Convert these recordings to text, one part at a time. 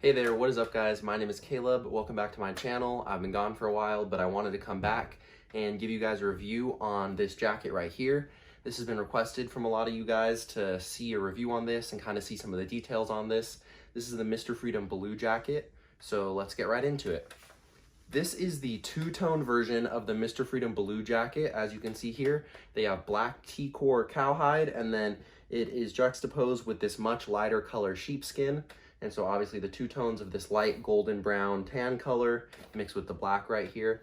Hey there, what is up guys? My name is Caleb. Welcome back to my channel. I've been gone for a while, but I wanted to come back and give you guys a review on this jacket right here. This has been requested from a lot of you guys to see a review on this and kind of see some of the details on this. This is the Mr. Freedom BALOO jacket, so let's get right into it. This is the two-tone version of the Mr. Freedom BALOO jacket. As you can see here, they have black T-core cowhide, and then it is juxtaposed with this much lighter color sheepskin. And so obviously the two tones of this light golden brown tan color mixed with the black right here.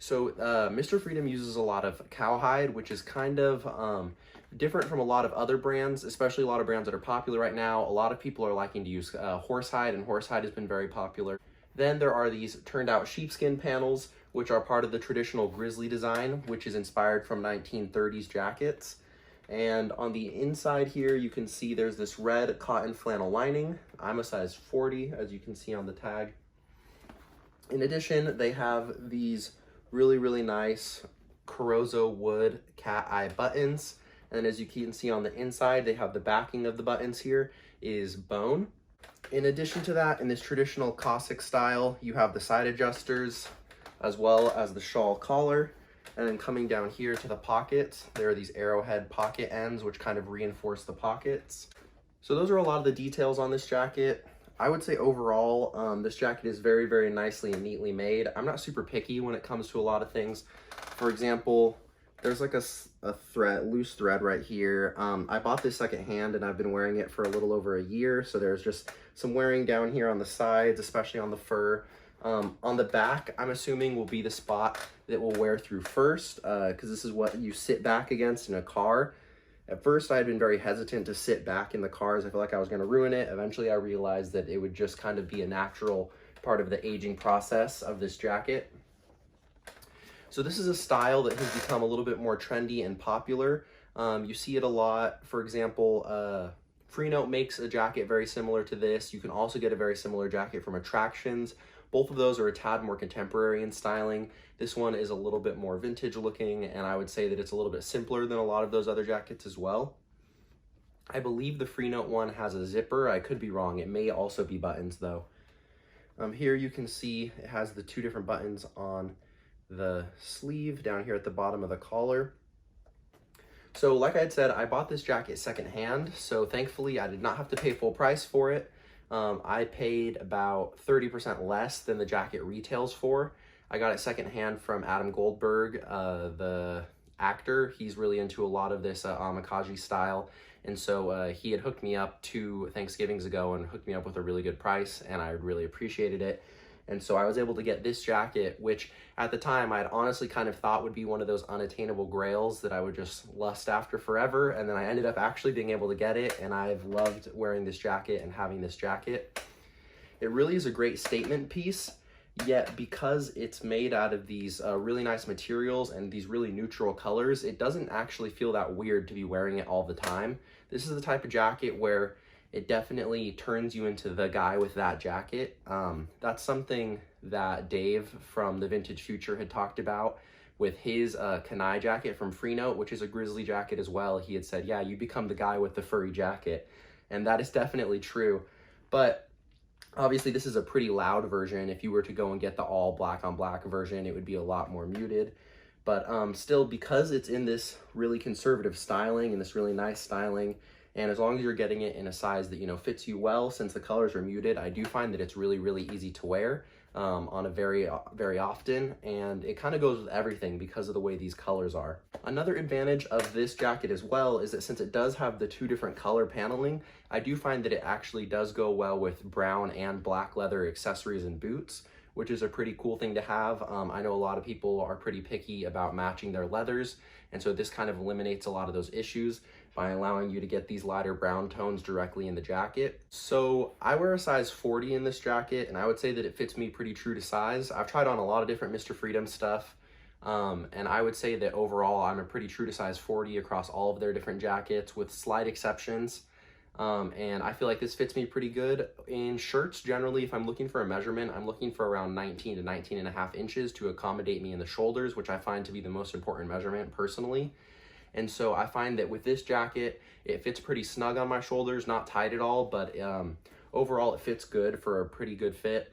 So Mr. Freedom uses a lot of cowhide, which is kind of different from a lot of other brands, especially a lot of brands that are popular right now. A lot of people are liking to use horsehide, and horsehide has been very popular. Then there are these turned out sheepskin panels, which are part of the traditional grizzly design, which is inspired from 1930s jackets. And on the inside here, you can see there's this red cotton flannel lining. I'm a size 40, as you can see on the tag. In addition, they have these really nice Carozzo wood cat eye buttons. And as you can see on the inside, they have the backing of the buttons here is bone. In addition to that, in this traditional Cossack style, you have the side adjusters as well as the shawl collar. And then coming down here to the pockets, there are these arrowhead pocket ends which kind of reinforce the pockets. So those are a lot of the details on this jacket. I would say overall, this jacket is very nicely and neatly made. I'm not super picky when it comes to a lot of things. For example, there's like a loose thread right here. I bought this secondhand and I've been wearing it for a little over a year. So there's just some wearing down here on the sides, especially on the fur. On the back, I'm assuming will be the spot that will wear through first, because this is what you sit back against in a car. At first, I had been very hesitant to sit back in the cars. I felt like I was going to ruin it. Eventually, I realized that it would just kind of be a natural part of the aging process of this jacket. So this is a style that has become a little bit more trendy and popular. You see it a lot. For example, Freenote makes a jacket very similar to this. You can also get a very similar jacket from Attractions. Both of those are a tad more contemporary in styling. This one is a little bit more vintage looking, and I would say that it's a little bit simpler than a lot of those other jackets as well. I believe the Freenote one has a zipper. I could be wrong. It may also be buttons though. Here you can see it has the two different buttons on the sleeve down here at the bottom of the collar. So like I had said, I bought this jacket secondhand, so thankfully I did not have to pay full price for it. I paid about 30% less than the jacket retails for. I got it secondhand from Adam Goldberg, the actor. He's really into a lot of this Amikaji style. And so he had hooked me up 2 Thanksgivings ago and hooked me up with a really good price, and I really appreciated it. And so I was able to get this jacket, which at the time I had honestly kind of thought would be one of those unattainable grails that I would just lust after forever. And then I ended up actually being able to get it, and I've loved wearing this jacket and having this jacket. It really is a great statement piece, yet because it's made out of these really nice materials and these really neutral colors, it doesn't actually feel that weird to be wearing it all the time. This is the type of jacket where it definitely turns you into the guy with that jacket. That's something that Dave from the Vintage Future had talked about with his Kanai jacket from Freenote, which is a grizzly jacket as well. He had said, yeah, you become the guy with the furry jacket. And that is definitely true. But obviously this is a pretty loud version. If you were to go and get the all black on black version, it would be a lot more muted. But still, because it's in this really conservative styling and this really nice styling, and as long as you're getting it in a size that, you know, fits you well, since the colors are muted, I do find that it's really easy to wear on a very often, and it kind of goes with everything because of the way these colors are. Another advantage of this jacket as well is that since it does have the 2 different color paneling, I do find that it actually does go well with brown and black leather accessories and boots, which is a pretty cool thing to have. I know a lot of people are pretty picky about matching their leathers, and so this kind of eliminates a lot of those issues by allowing you to get these lighter brown tones directly in the jacket. So I wear a size 40 in this jacket, and I would say that it fits me pretty true to size. I've tried on a lot of different Mr. Freedom stuff, and I would say that overall I'm a pretty true to size 40 across all of their different jackets with slight exceptions. And I feel like this fits me pretty good. In shirts, generally, if I'm looking for a measurement, I'm looking for around 19 to 19.5 inches to accommodate me in the shoulders, which I find to be the most important measurement personally. And so I find that with this jacket, it fits pretty snug on my shoulders, not tight at all, but overall it fits good for a pretty good fit.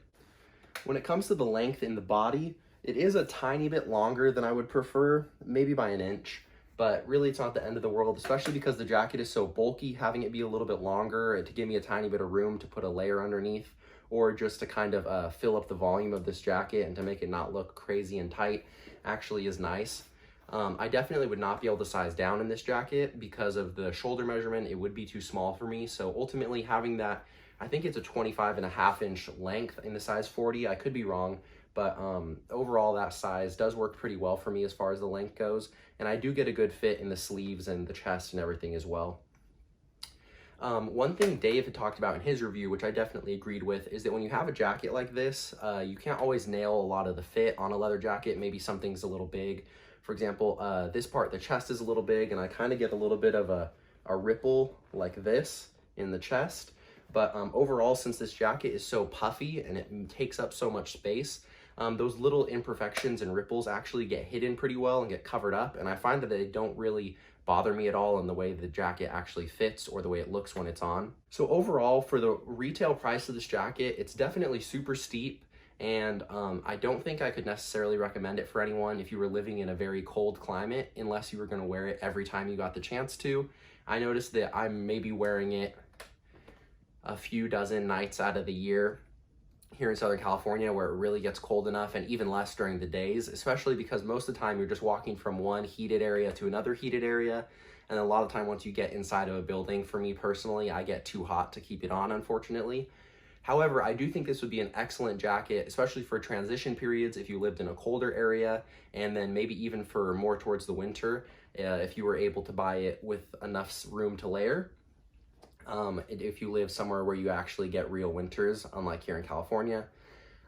When it comes to the length in the body, it is a tiny bit longer than I would prefer, maybe by an inch, but really it's not the end of the world, especially because the jacket is so bulky. Having it be a little bit longer to give me a tiny bit of room to put a layer underneath, or just to kind of fill up the volume of this jacket and to make it not look crazy and tight, actually is nice. I definitely would not be able to size down in this jacket because of the shoulder measurement. It would be too small for me. So ultimately having that, I think it's a 25.5-inch length in the size 40. I could be wrong, but overall that size does work pretty well for me as far as the length goes. And I do get a good fit in the sleeves and the chest and everything as well. One thing Dave had talked about in his review, which I definitely agreed with, is that when you have a jacket like this, you can't always nail a lot of the fit on a leather jacket. Maybe something's a little big. For example, this part, the chest is a little big, and I kind of get a little bit of a ripple like this in the chest. But overall, since this jacket is so puffy and it takes up so much space, those little imperfections and ripples actually get hidden pretty well and get covered up. And I find that they don't really bother me at all in the way the jacket actually fits or the way it looks when it's on. So overall, for the retail price of this jacket, it's definitely super steep. And I don't think I could necessarily recommend it for anyone if you were living in a very cold climate, unless you were going to wear it every time you got the chance to. I noticed that I'm maybe wearing it a few dozen nights out of the year here in Southern California, where it really gets cold enough, and even less during the days, especially because most of the time you're just walking from one heated area to another heated area. And a lot of the time once you get inside of a building, for me personally, I get too hot to keep it on, unfortunately. However, I do think this would be an excellent jacket, especially for transition periods if you lived in a colder area, and then maybe even for more towards the winter, if you were able to buy it with enough room to layer. If you live somewhere where you actually get real winters, unlike here in California.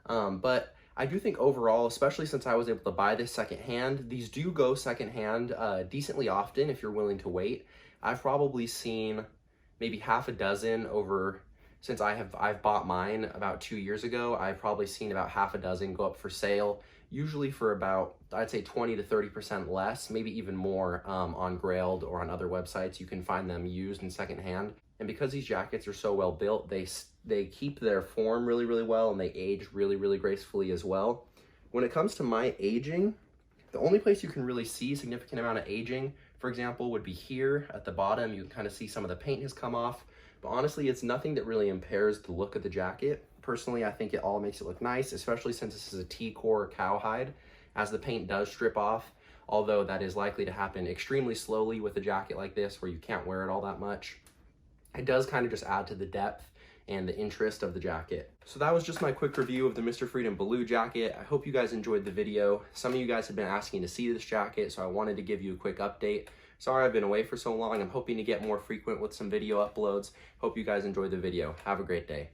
But I do think overall, especially since I was able to buy this secondhand, these do go secondhand decently often if you're willing to wait. I've probably seen maybe half a dozen since I've bought mine about 2 years ago. I've probably seen about half a dozen go up for sale, usually for about, I'd say 20 to 30% less, maybe even more on Grailed or on other websites. You can find them used and secondhand. And because these jackets are so well built, they keep their form really, really well, and they age really, really gracefully as well. When it comes to my aging, the only place you can really see a significant amount of aging, for example, would be here at the bottom. You can kind of see some of the paint has come off, but honestly, it's nothing that really impairs the look of the jacket. Personally, I think it all makes it look nice, especially since this is a T-core cowhide, as the paint does strip off, although that is likely to happen extremely slowly with a jacket like this where you can't wear it all that much. It does kind of just add to the depth and the interest of the jacket. So that was just my quick review of the Mr. Freedom BALOO jacket. I hope you guys enjoyed the video. Some of you guys have been asking to see this jacket, so I wanted to give you a quick update. Sorry I've been away for so long. I'm hoping to get more frequent with some video uploads. Hope you guys enjoyed the video. Have a great day.